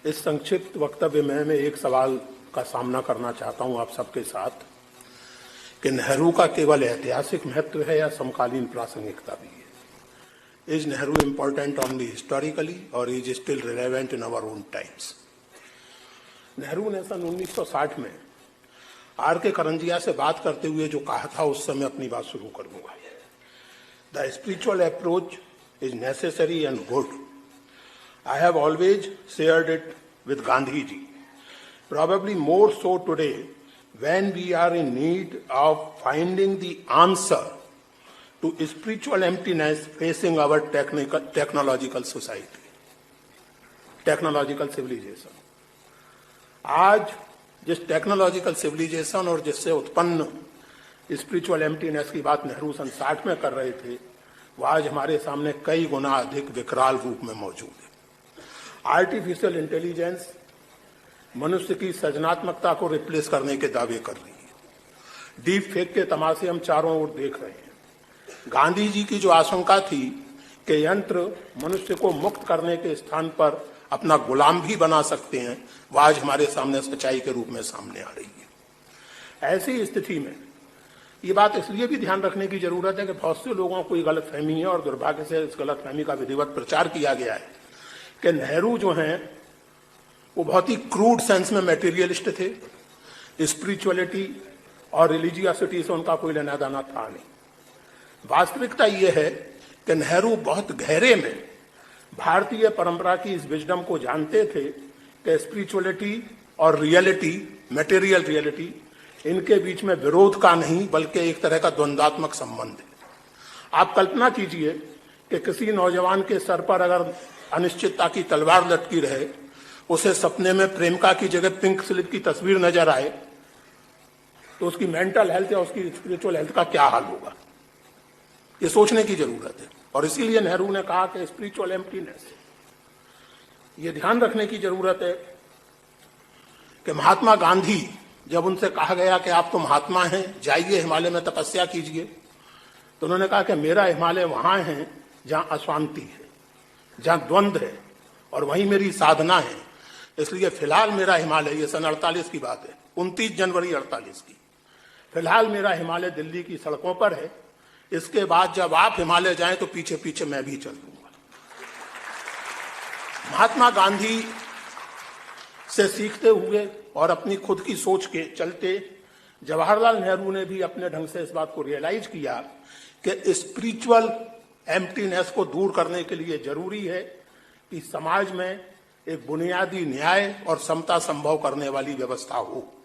इस संक्षिप्त वक्तव्य में मैं एक सवाल का सामना करना चाहता हूं आप सबके साथ कि नेहरू का केवल ऐतिहासिक महत्व है या समकालीन प्रासंगिकता भी है। Is Nehru important only historically और is still relevant in our own times? Nehru ने सन 1960 में आर के करंजिया से बात करते हुए जो कहा था उससे मैं अपनी बात शुरू करूंगा। The spiritual approach is necessary and good. I have always shared it with Gandhi ji. Probably more so today when we are in need of finding the answer to spiritual emptiness facing our technological society, technological civilization. आज जिस technological civilisation और जिससे उत्पन्न spiritual emptiness की बात नेहरू सन 60 में कर रहे थे, वह आज हमारे सामने कई गुना अधिक विकराल रूप में मौजूद है। आर्टिफिशियल इंटेलिजेंस मनुष्य की सृजनात्मकता को रिप्लेस करने के दावे कर रही है। डीप फेक के तमाशे हम चारों ओर देख रहे हैं। गांधी जी की जो आशंका थी कि यंत्र मनुष्य को मुक्त करने के स्थान पर अपना गुलाम भी बना सकते हैं, वह आज हमारे सामने सच्चाई के रूप में सामने आ रही है। ऐसी स्थिति में ये बात इसलिए भी ध्यान रखने की जरूरत है कि बहुत से लोगों को ये गलतफहमी है और दुर्भाग्य से इस गलतफहमी का विधिवत प्रचार किया गया है कि नेहरू जो हैं वो बहुत ही क्रूड सेंस में मटेरियलिस्ट थे, स्पिरिचुअलिटी और रिलीजियसिटी से उनका कोई लेना देना था नहीं। वास्तविकता ये है कि नेहरू बहुत गहरे में भारतीय परंपरा की इस विजडम को जानते थे कि स्पिरिचुअलिटी और रियलिटी, मटेरियल रियलिटी, इनके बीच में विरोध का नहीं बल्कि एक तरह का द्वंद्वात्मक संबंध है। आप कल्पना कीजिए कि किसी नौजवान के सर पर अगर अनिश्चितता की तलवार लटकी रहे, उसे सपने में प्रेमिका की जगह पिंक स्लिप की तस्वीर नजर आए, तो उसकी मेंटल हेल्थ या उसकी स्पिरिचुअल हेल्थ का क्या हाल होगा? ये सोचने की जरूरत है। और इसीलिए नेहरू ने कहा कि स्पिरिचुअल एम्प्टीनेस, ये ध्यान रखने की जरूरत है कि महात्मा गांधी, जब उनसे कहा गया कि आप तो महात्मा हैं, जाइए हिमालय में तपस्या कीजिए, तो उन्होंने कहा कि मेरा हिमालय वहां है जहां अशांति है, जहां द्वंद्व है, और वहीं मेरी साधना है। इसलिए फिलहाल मेरा हिमालय, ये सन 48 की बात है, 29 जनवरी 48 की, फिलहाल मेरा हिमालय दिल्ली की सड़कों पर है। इसके बाद जब आप हिमालय जाएं तो पीछे पीछे मैं भी चल दूंगा। महात्मा गांधी से सीखते हुए और अपनी खुद की सोच के चलते जवाहरलाल नेहरू ने भी अपने ढंग से इस बात को रियलाइज किया कि स्पिरिचुअल एम्प्टीनेस को दूर करने के लिए जरूरी है कि समाज में एक बुनियादी न्याय और समता संभव करने वाली व्यवस्था हो।